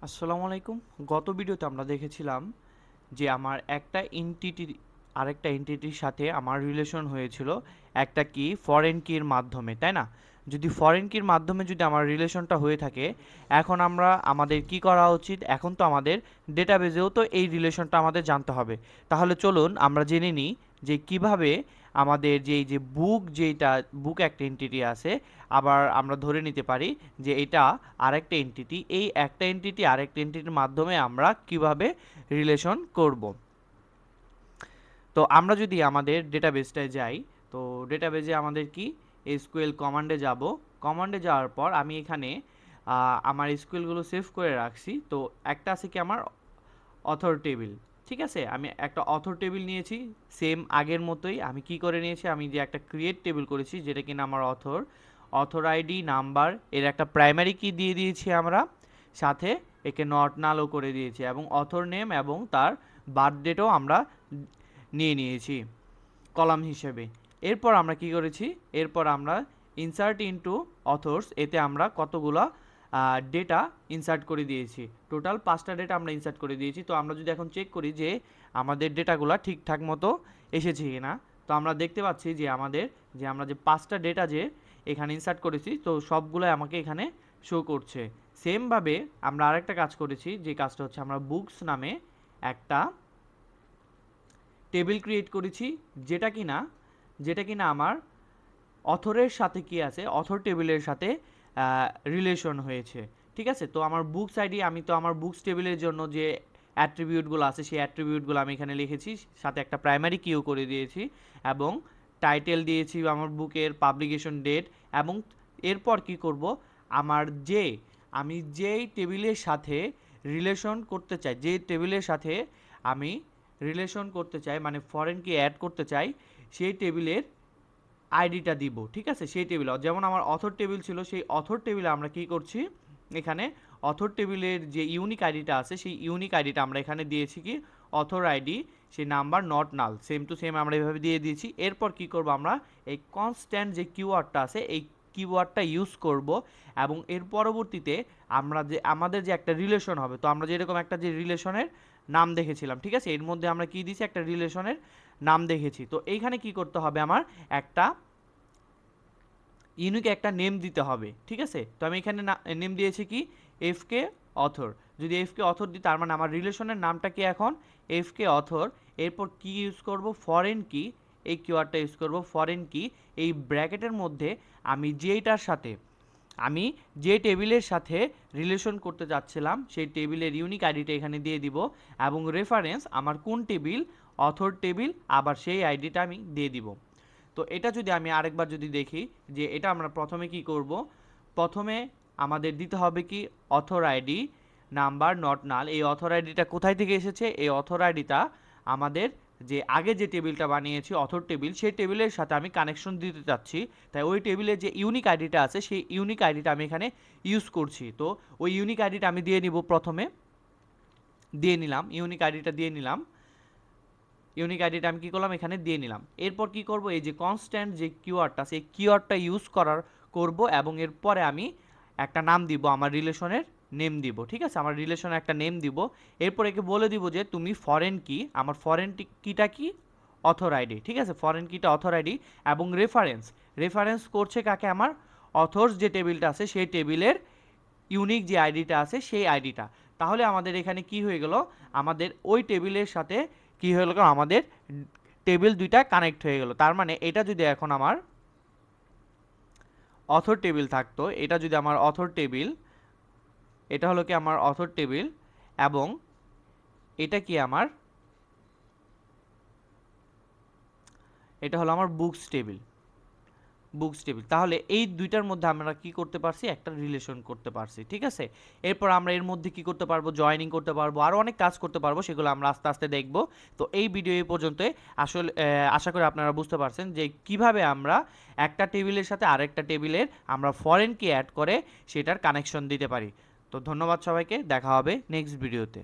আসসালামু আলাইকুম। গত ভিডিওতে আমরা দেখেছিলাম যে আমার একটা এন্টিটি আরেকটা এন্টিটির সাথে আমার রিলেশন হয়েছিল একটা কি ফরেন কির মাধ্যমে, তাই না? যদি ফরেন কির মাধ্যমে যদি আমার রিলেশনটা হয়ে থাকে, এখন আমরা আমাদের কি করা উচিত? এখন তো আমাদের ডেটাবেজেও তো এই রিলেশনটা আমাদের জানতে হবে। তাহলে চলুন আমরা জেনে নিই যে কিভাবে আমাদের যে বুক একটা এন্টিটি আছে, আবার আমরা ধরে নিতে পারি যে এটা আরেকটা এন্টিটি, এই একটা এন্টিটি আরেকটা এন্টিটির মাধ্যমে আমরা কিভাবে রিলেশন করব। তো আমরা যদি আমাদের ডেটাবেসটায় যাই, তো ডেটাবেজে আমাদের কি এসকিউএল কমান্ডে যাব। কমান্ডে যাওয়ার পর আমি এখানে আমার এসকিউএলগুলো সেভ করে রাখছি। তো একটা আছে কি আমার অথর টেবিল, ঠিক আছে? আমি একটা অথর টেবিল নিয়েছি, সেম আগের মতোই। আমি কি করে নিয়েছি, আমি যে একটা ক্রিয়েট টেবিল করেছি যেটা কিনা আমার অথর আইডি নাম্বার এর একটা প্রাইমারি কি দিয়ে দিয়েছি আমরা, সাথে একে নট নালও করে দিয়েছি, এবং অথর নেম এবং তার বার্থ ডেটও আমরা নিয়ে নিয়েছি কলাম হিসেবে। এরপর আমরা কি করেছি, এরপর আমরা ইনসার্ট ইনটু অথর্স, এতে আমরা কতগুলো ডেটা ইনসার্ট করে দিয়েছি। টোটাল 5টা ডেটা আমরা ইনসার্ট করে দিয়েছি। তো আমরা যদি এখন চেক করি যে আমাদের ডেটাগুলো ঠিকঠাক মতো এসেছে কিনা, তো আমরা দেখতে পাচ্ছি যে আমরা যে 5টা ডেটা যে এখানে ইনসার্ট করেছি, তো সবগুলোই আমাকে এখানে শো করছে। সেমভাবে আমরা আরেকটা কাজ করেছি, যে কাজটা হচ্ছে আমরা বুকস নামে একটা টেবিল ক্রিয়েট করেছি, যেটা কিনা আমার অথরের সাথে কি আছে, অথর টেবিলের সাথে রিলেশন হয়েছে, ঠিক আছে? তো আমার বুকস আইডি, আমি তো আমার বুকস টেবিলের জন্য যে অ্যাট্রিবিউটগুলো আছে সেই অ্যাট্রিবিউটগুলো আমি এখানে লিখেছি, সাথে একটা প্রাইমারি কিও করে দিয়েছি, এবং টাইটেল দিয়েছি আমার বুকের, পাবলিকেশন ডেট। এবং এরপর কি করব, আমার আমি যেই টেবিলের সাথে রিলেশন করতে চাই, যে টেবিলের সাথে আমি রিলেশন করতে চাই, মানে ফরেন কি অ্যাড করতে চাই, সেই টেবিলের আইডিটা দিব, ঠিক আছে? সেই টেবিল, যেমন আমার অথর টেবিল ছিল, সেই অথর টেবিলে আমরা কি করছি, এখানে অথর টেবিলের যে ইউনিক আইডিটা আছে সেই ইউনিক আইডিটা আমরা এখানে দিয়েছি কি অথর আইডি, সেই number not null, same to same আমরা এভাবে দিয়ে দিয়েছি। এরপর কি করব, আমরা এই কনস্ট্যান্ট যে কিওয়ার্ডটা আছে এই কিওয়ার্ডটা ইউজ করব, এবং এর পরবর্তীতে আমাদের যে একটা রিলেশন হবে, তো আমরা যেরকম একটা যে রিলেশনের নাম দেখেছিলাম, ঠিক আছে? এর মধ্যে আমরা কি দিয়েছি, একটা রিলেশনের নাম দেখেছি। তো এইখানে কি করতে হবে, আমার একটা ইউনিক একটা নেম দিতে হবে, ঠিক আছে? তো আমি এখানে নেম দিয়েছি কি এফকে অথর। যদি এফকে অথর দিই, তার মানে আমার রিলেশনের নামটা কি এখন এফকে অথর। এরপর কি ইউজ করব, ফরেন কি, এই কিওয়ার্ডটা ইউজ করব ফরেন কি। এই ব্র্যাকেটের মধ্যে আমি যে টেবিলের সাথে রিলেশন করতে যাচ্ছিলাম সেই টেবিলের ইউনিক আইডিটা এখানে দিয়ে দিব, এবং রেফারেন্স আমার কোন টেবিল, অথর টেবিল, আবার সেই আইডিটা আমি দিয়ে দিব। তো এটা যদি আমি আরেকবার যদি দেখি, যে এটা আমরা প্রথমে কি করব, প্রথমে আমাদের দিতে হবে কি অথর আইডি নাম্বার নট নাল। এই অথর আইডিটা কোথায় থেকে এসেছে, এই অথর আইডিটা আমাদের যে আগে যে টেবিলটা বানিয়েছি অথর টেবিল, সেই টেবিলের সাথে আমি কানেকশন দিতে চাচ্ছি, তাই ওই টেবিলের যে ইউনিক আইডিটা আছে সেই ইউনিক আইডিটা আমি এখানে ইউজ করছি। তো ওই ইউনিক আইডিটা আমি দিয়ে নিব, প্রথমে দিয়ে নিলাম, ইউনিক আইডিটা দিয়ে নিলাম, ইউনিক আইডিটা আমি কি করলাম, এখানে দিয়ে নিলাম। এরপর কি করব, এই যে কনস্ট্যান্ট যে কিওয়ার্ডটা সেই কিওয়ার্ডটা ইউজ করব, এবং এরপরে আমি একটা নাম দিব, আমার রিলেশনের নেম দিব, ঠিক আছে? আমার রিলেশনের একটা নেম দিব। এরপর একে বলে দিব যে তুমি ফরেন কি, আমার ফরেন কিটা কি অথর আইডি, ঠিক আছে? ফরেন কিটা অথর আইডি, এবং রেফারেন্স করছে কাকে, আমার অথর্স যে টেবিলটা আছে সেই টেবিলের ইউনিক যে আইডিটা আছে সেই আইডিটা। তাহলে আমাদের এখানে কি হয়ে গেল, আমাদের ওই টেবিলের সাথে কি হয়ে গেল, আমাদের টেবিল দুইটা কানেক্ট হয়ে গেল। তার মানে এটা যদি এখন আমার অথর টেবিল থাকতো, এটা যদি আমার অথর টেবিল, এটা হলো কি আমার অথর টেবিল, এবং এটা হলো আমার বুকস টেবিল। তাহলে এই দুইটার মধ্যে আমরা কি করতে পারছি, একটা রিলেশন করতে পারছি, ঠিক আছে? এরপর আমরা এর মধ্যে কি করতে পারবো, জয়েনিং করতে পারবো, আরও অনেক কাজ করতে পারবো, সেগুলো আমরা আস্তে আস্তে দেখব। তো এই ভিডিও এই পর্যন্ত। আসলে আশা করি আপনারা বুঝতে পারছেন যে কিভাবে আমরা একটা টেবিলের সাথে আরেকটা টেবিলের আমরা ফরেন কি অ্যাড করে সেটার কানেকশন দিতে পারি। তো ধন্যবাদ সবাইকে, দেখা হবে নেক্সট ভিডিওতে।